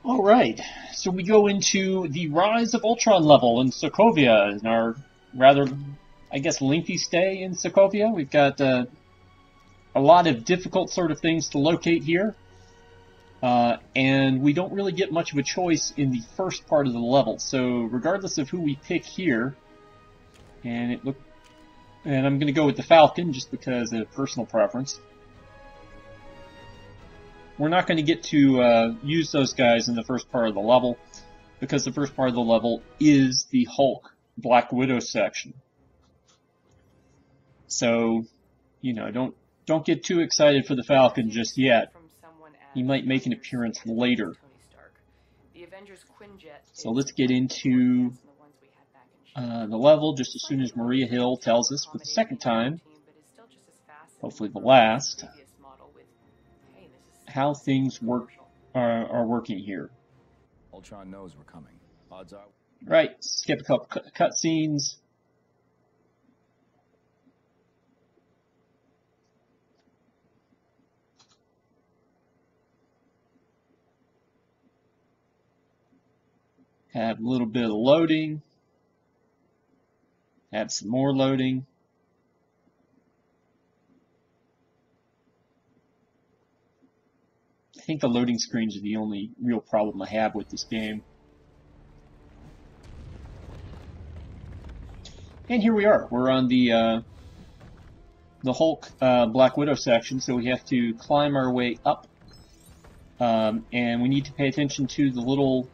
All right, so we go into the Rise of Ultron level in Sokovia, in our rather, I guess, lengthy stay in Sokovia. We've got a lot of difficult sort of things to locate here, and we don't really get much of a choice in the first part of the level. So regardless of who we pick here, and I'm going to go with the Falcon just because of personal preference. We're not going to get to use those guys in the first part of the level, because the first part of the level is the Hulk Black Widow section. So, you know, don't get too excited for the Falcon just yet. He might make an appearance later. So let's get into the level just as soon as Maria Hill tells us for the second time, hopefully the last, how things are working here. Ultron knows we're coming. Odds are. Right, skip a couple cutscenes. Have a little bit of loading. Have some more loading. I think the loading screens are the only real problem I have with this game. And here we are. We're on the Hulk Black Widow section, so we have to climb our way up. And we need to pay attention to the little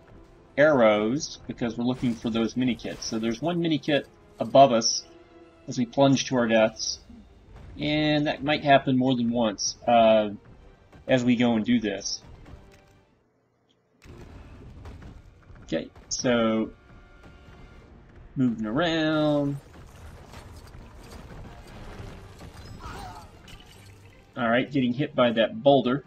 arrows because we're looking for those mini kits. So there's one mini kit above us as we plunge to our deaths. And that might happen more than once as we go and do this. Okay, so moving around. Alright, getting hit by that boulder.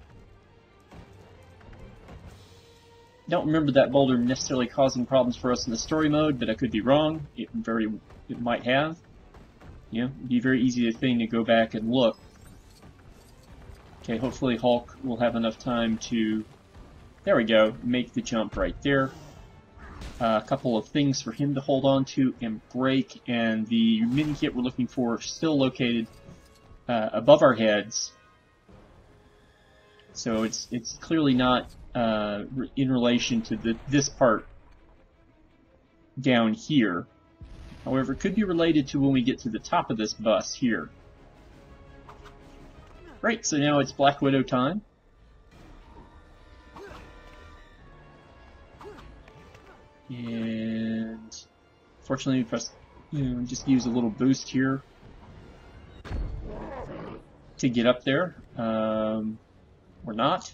Don't remember that boulder necessarily causing problems for us in the story mode, but I could be wrong. It might have. You know, it'd be a very easy thing to go back and look. Okay, hopefully Hulk will have enough time to, there we go, make the jump right there. A couple of things for him to hold on to and break, and the mini kit we're looking for still located above our heads. So it's clearly not in relation to this part down here. However, it could be related to when we get to the top of this bus here. Great, so now it's Black Widow time. And fortunately, we press, just use a little boost here to get up there. Or not.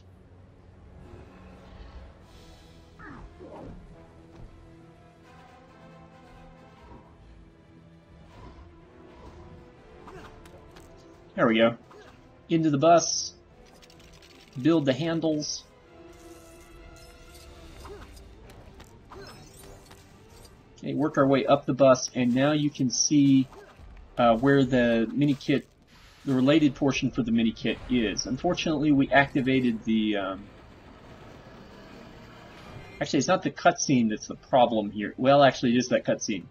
There we go. Into the bus. Build the handles. Okay, work our way up the bus, and now you can see where the mini kit, the related portion for the mini kit is. Unfortunately, we activated the. Actually, it's not the cutscene that's the problem here. Well, actually, it is that cutscene,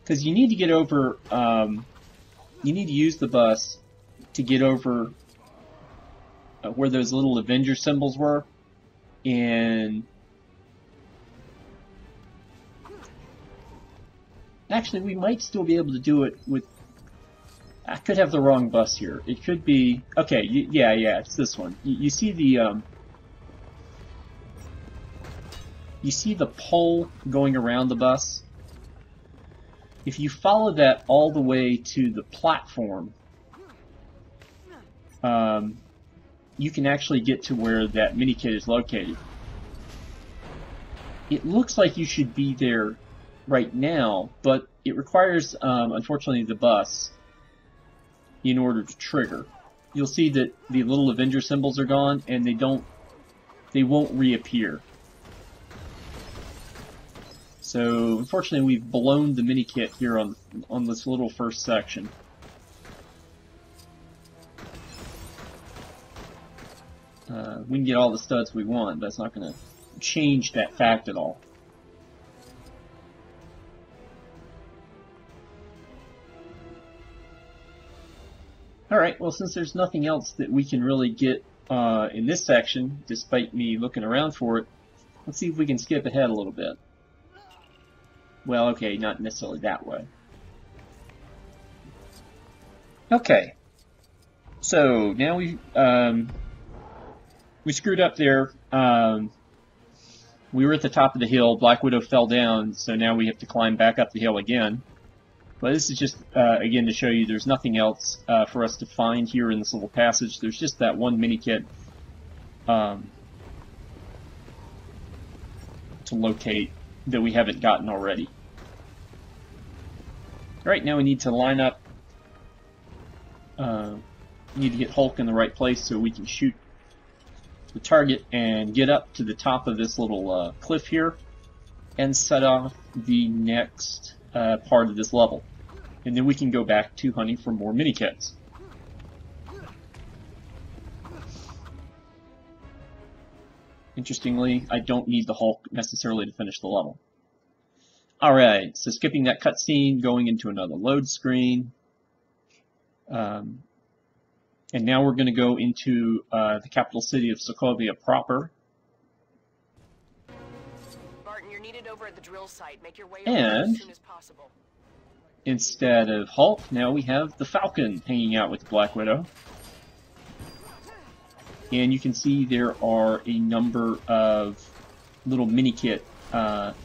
because you need to get over. You need to use the bus to get over where those little Avengers symbols were, and actually, we might still be able to do it with. I could have the wrong bus here. It could be okay. Yeah, it's this one. You see the pole going around the bus. If you follow that all the way to the platform, you can actually get to where that mini kit is located. It looks like you should be there right now, but it requires, unfortunately, the bus in order to trigger. You'll see that the little Avenger symbols are gone, and they won't reappear. So, unfortunately, we've blown the mini kit here on this little first section. We can get all the studs we want, but it's not going to change that fact at all. Alright, well, since there's nothing else that we can really get in this section, despite me looking around for it, let's see if we can skip ahead a little bit. Well, okay, not necessarily that way. Okay, so now we screwed up there. We were at the top of the hill, Black Widow fell down, so now we have to climb back up the hill again. But this is just, again, to show you there's nothing else for us to find here in this little passage. There's just that one mini-kit to locate that we haven't gotten already. Alright, now we need to line up. We need to get Hulk in the right place so we can shoot the target and get up to the top of this little cliff here and set off the next part of this level. And then we can go back to hunting for more mini-kits. Interestingly, I don't need the Hulk necessarily to finish the level. Alright, so skipping that cutscene, going into another load screen. And now we're going to go into the capital city of Sokovia proper. Martin, you're needed over at the drill site. Make your way over as soon as possible. Instead of Hulk, now we have the Falcon hanging out with Black Widow. And you can see there are a number of little mini-kit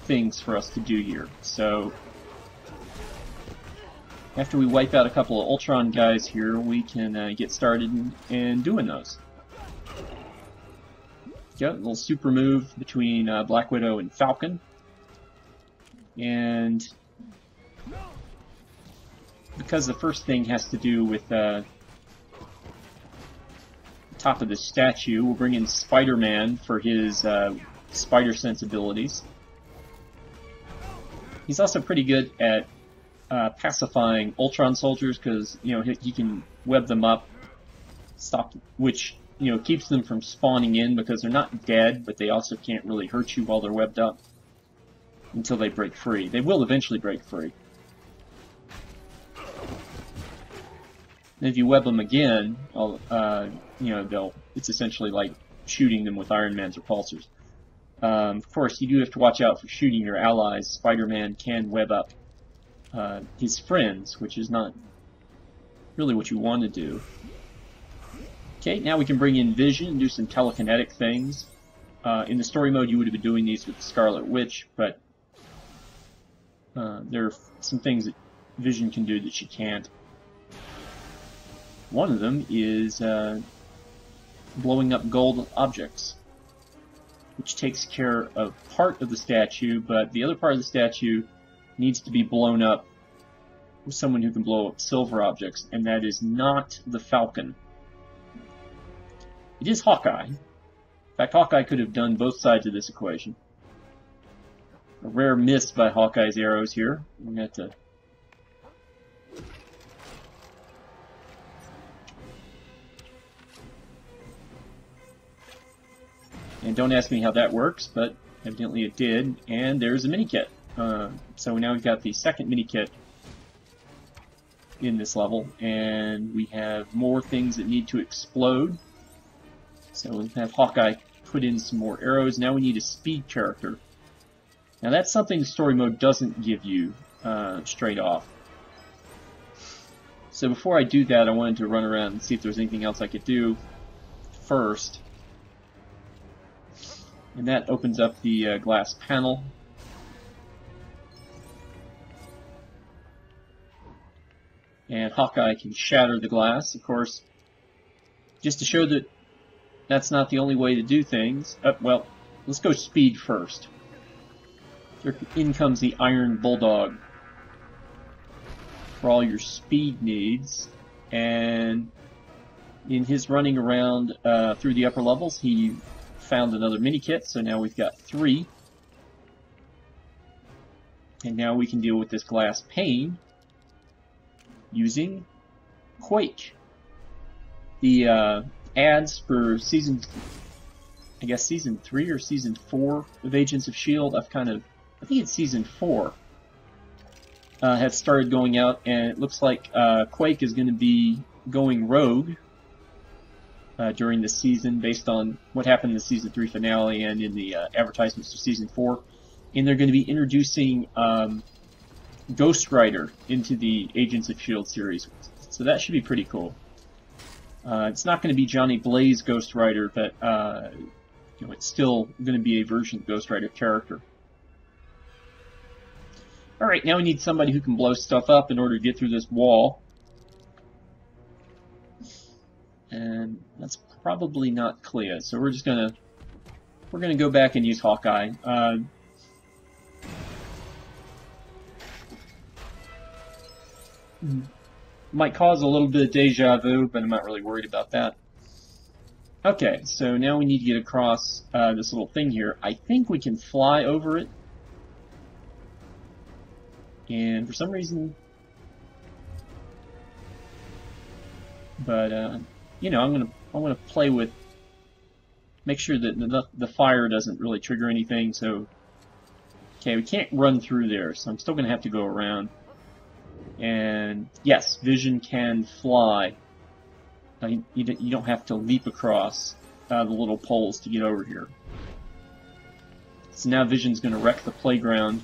things for us to do here. So after we wipe out a couple of Ultron guys here, we can get started in doing those. Got a little super move between Black Widow and Falcon. And because the first thing has to do with the top of the statue, we'll bring in Spider-Man for his spider sensibilities. He's also pretty good at pacifying Ultron soldiers because, you know, he can web them up, which, you know, keeps them from spawning in because they're not dead, but they also can't really hurt you while they're webbed up until they break free. They will eventually break free. And if you web them again, you know, it's essentially like shooting them with Iron Man's repulsors. Of course, you do have to watch out for shooting your allies. Spider-Man can web up his friends, which is not really what you want to do. Okay, now we can bring in Vision and do some telekinetic things. In the story mode, you would have been doing these with the Scarlet Witch, but there are some things that Vision can do that she can't. One of them is blowing up gold objects, which takes care of part of the statue, but the other part of the statue needs to be blown up with someone who can blow up silver objects, and that is not the Falcon. It is Hawkeye. In fact, Hawkeye could have done both sides of this equation. A rare miss by Hawkeye's arrows here. We're going to have to... And don't ask me how that works, but evidently it did. And there's a mini-kit. So now we've got the second mini-kit in this level, and we have more things that need to explode. So we'll have Hawkeye put in some more arrows. Now we need a speed character. Now that's something the story mode doesn't give you straight off. So before I do that, I wanted to run around and see if there's anything else I could do first. And that opens up the glass panel. And Hawkeye can shatter the glass, of course, just to show that that's not the only way to do things. Well, let's go speed first. In comes the Iron Bulldog for all your speed needs. And in his running around through the upper levels, he found another mini-kit, so now we've got 3. And now we can deal with this glass pane using Quake. The ads for Season I guess season 3 or season 4 of Agents of S.H.I.E.L.D. I think it's season 4, have started going out, and it looks like Quake is going to be going rogue during the season based on what happened in the season 3 finale and in the advertisements for season 4. And they're going to be introducing Ghost Rider into the Agents of S.H.I.E.L.D. series. So that should be pretty cool. It's not going to be Johnny Blaze Ghost Rider, but it's still going to be a version of Ghost Rider character. Alright, now we need somebody who can blow stuff up in order to get through this wall. And that's probably not Clea, so we're gonna go back and use Hawkeye. Might cause a little bit of deja vu, but I'm not really worried about that. Okay, so now we need to get across this little thing here. I think we can fly over it. And for some reason... But, you know, I'm gonna play with... Make sure that the fire doesn't really trigger anything, so... Okay, we can't run through there, so I'm still gonna have to go around. And yes, Vision can fly. You don't have to leap across the little poles to get over here. So now Vision's going to wreck the playground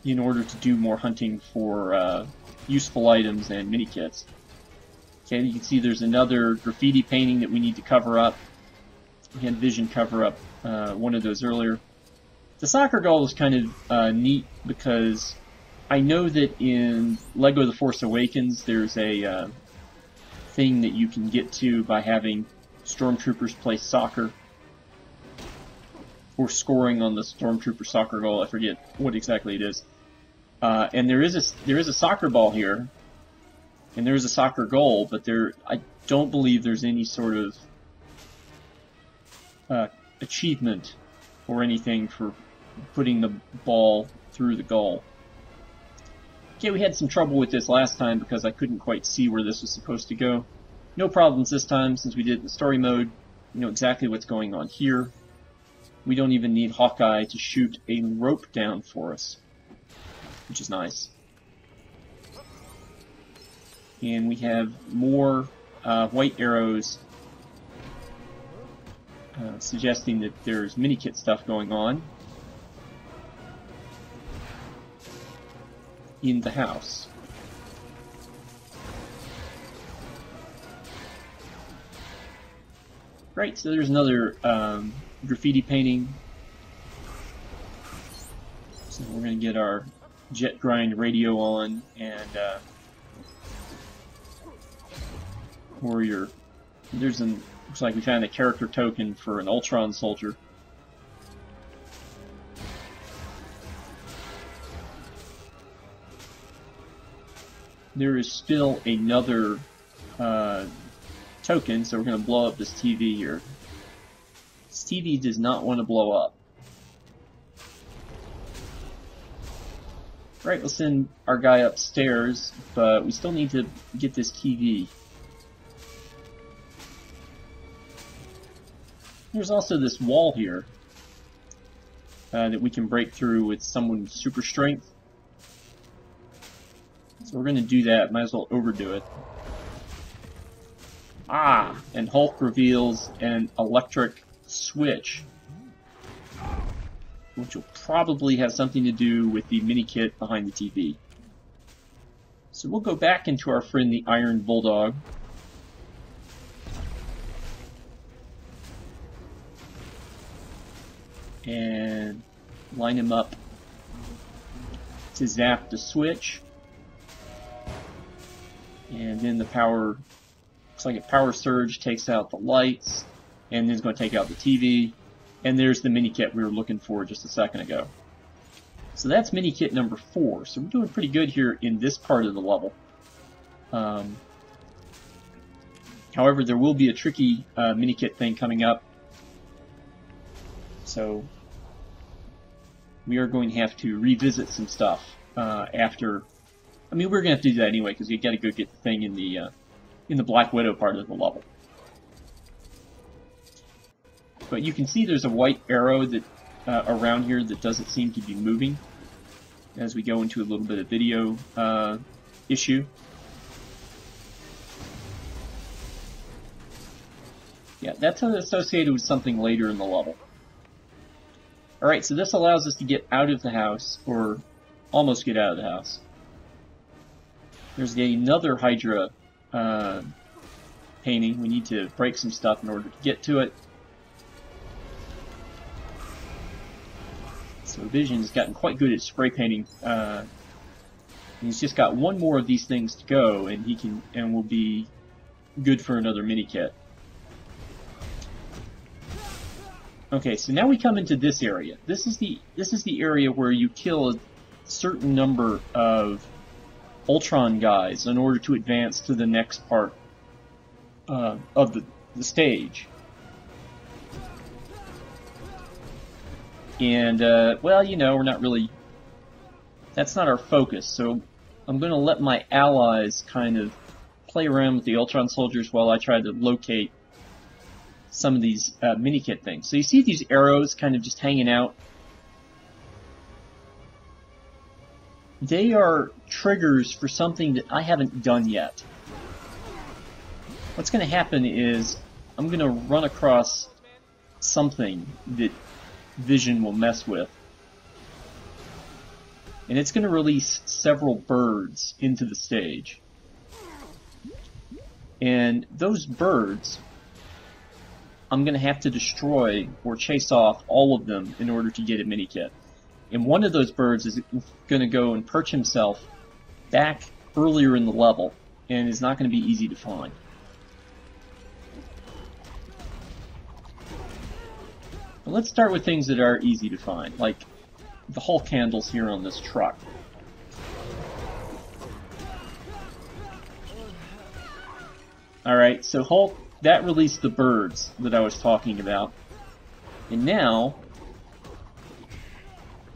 in order to do more hunting for useful items and mini-kits. Okay, you can see there's another graffiti painting that we need to cover up. We had Vision cover up one of those earlier. The soccer goal is kind of neat because I know that in LEGO The Force Awakens there's a thing that you can get to by having stormtroopers play soccer or scoring on the stormtrooper soccer goal. I forget what exactly it is. And there is a soccer ball here, and there is a soccer goal, but I don't believe there's any sort of achievement or anything for putting the ball through the goal. Okay, we had some trouble with this last time because I couldn't quite see where this was supposed to go. No problems this time since we did it in the story mode. We know exactly what's going on here. We don't even need Hawkeye to shoot a rope down for us, which is nice. And we have more white arrows suggesting that there's mini-kit stuff going on in the house. Right, so there's another graffiti painting. So we're going to get our jet grind radio on and warrior. Looks like we found a character token for an Ultron soldier. There is still another token, so we're going to blow up this TV here. This TV does not want to blow up. Right, we'll send our guy upstairs, but we still need to get this TV. There's also this wall here that we can break through with someone with super strength. So we're going to do that. Might as well overdo it. Ah! And Hulk reveals an electric switch, which will probably have something to do with the mini-kit behind the TV. So we'll go back into our friend the Iron Bulldog. And line him up to zap the switch. And then the power, looks like a power surge takes out the lights, and then it's going to take out the TV. And there's the mini-kit we were looking for just a second ago. So that's mini-kit number 4. So we're doing pretty good here in this part of the level. However, there will be a tricky mini-kit thing coming up. So we are going to have to revisit some stuff after. I mean, we're going to have to do that anyway because we got to go get the thing in the Black Widow part of the level. But you can see there's a white arrow that around here that doesn't seem to be moving as we go into a little bit of video issue. Yeah, that's associated with something later in the level. Alright, so this allows us to get out of the house, or almost get out of the house. There's another Hydra painting. We need to break some stuff in order to get to it. So Vision's gotten quite good at spray painting. He's just got one more of these things to go, and he can will be good for another mini kit. Okay, so now we come into this area. This is the area where you kill a certain number of Ultron guys in order to advance to the next part of the stage. And, well, you know, we're not really... That's not our focus, so I'm going to let my allies kind of play around with the Ultron soldiers while I try to locate some of these mini-kit things. So you see these arrows kind of just hanging out? They are triggers for something that I haven't done yet. What's going to happen is I'm going to run across something that Vision will mess with. And it's going to release several birds into the stage. And those birds, I'm going to have to destroy or chase off all of them in order to get a mini-kit. And one of those birds is going to go and perch himself back earlier in the level, and is not going to be easy to find. But let's start with things that are easy to find, like the Hulk handles here on this truck. Alright, so Hulk, that released the birds that I was talking about. And now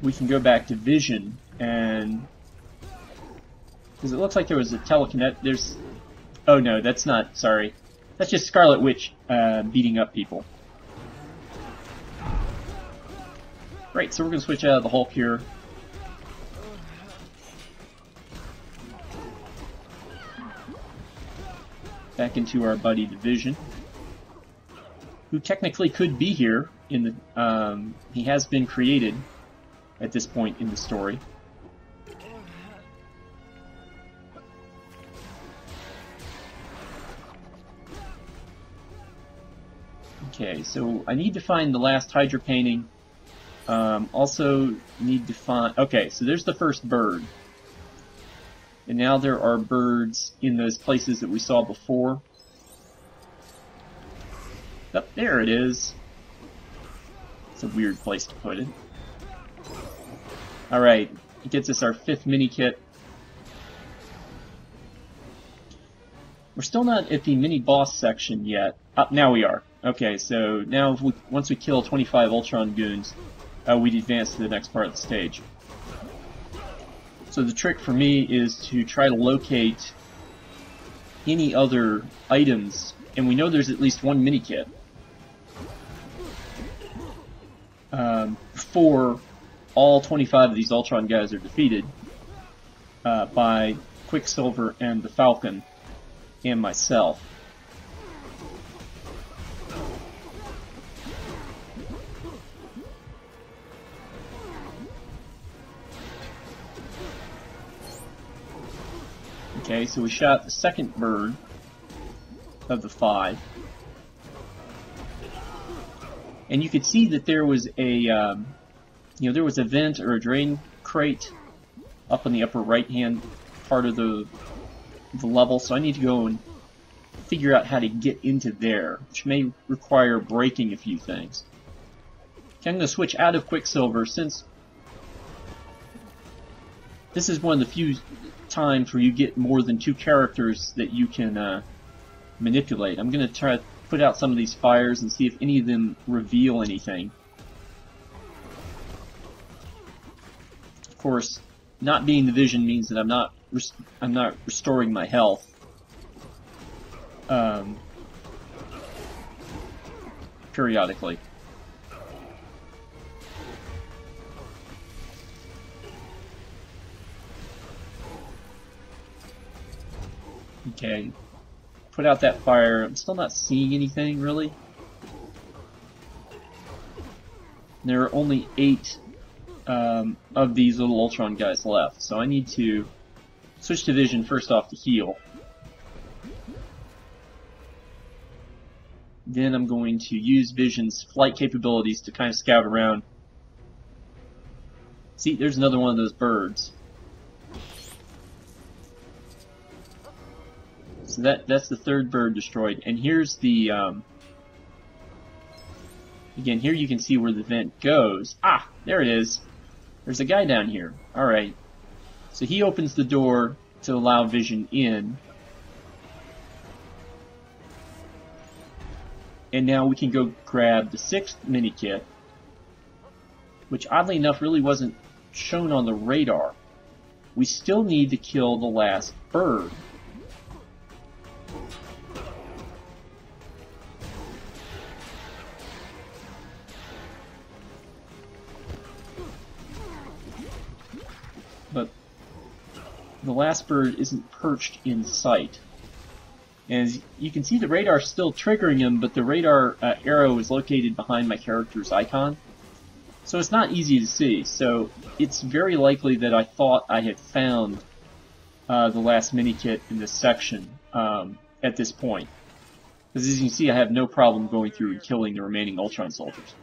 we can go back to Vision, and because it looks like there was a telekinet. There's, oh no, that's not. Sorry, that's just Scarlet Witch beating up people. Right, so we're gonna switch out of the Hulk here. Back into our buddy Division, who technically could be here in the. He has been created at this point in the story. Okay, so I need to find the last Hydra painting. Also need to find... Okay, so there's the first bird. And now there are birds in those places that we saw before. Oh, there it is. It's a weird place to put it. Alright, it gets us our 5th mini-kit. We're still not at the mini-boss section yet. Now we are. Okay, so now once we kill 25 Ultron goons, we'd advance to the next part of the stage. So the trick for me is to try to locate any other items, and we know there's at least one mini-kit, before all 25 of these Ultron guys are defeated by Quicksilver and the Falcon and myself. Okay, so we shot the second bird of the 5. And you could see that there was a, there was a vent or a drain crate up in the upper right-hand part of the level, so I need to go and figure out how to get into there, which may require breaking a few things. Okay, I'm going to switch out of Quicksilver, since this is one of the few times where you get more than 2 characters that you can manipulate. I'm going to try to put out some of these fires and see if any of them reveal anything. Of course, not being the Vision means that I'm not restoring my health. Periodically. Okay. Put out that fire. I'm still not seeing anything, really. There are only 8 of these little Ultron guys left, so I need to switch to vision first off to heal. Then I'm going to use Vision's flight capabilities to kind of scout around. See, there's another one of those birds. So that's the 3rd bird destroyed. And here's the, again, here you can see where the vent goes. Ah, there it is. There's a guy down here. Alright. So he opens the door to allow Vision in. And now we can go grab the 6th mini-kit, which oddly enough really wasn't shown on the radar. We still need to kill the last bird. But the last bird isn't perched in sight. And as you can see, the radar's still triggering him, but the radar arrow is located behind my character's icon. So it's not easy to see. So it's very likely that I thought I had found the last mini-kit in this section at this point. Because as you can see, I have no problem going through and killing the remaining Ultron soldiers.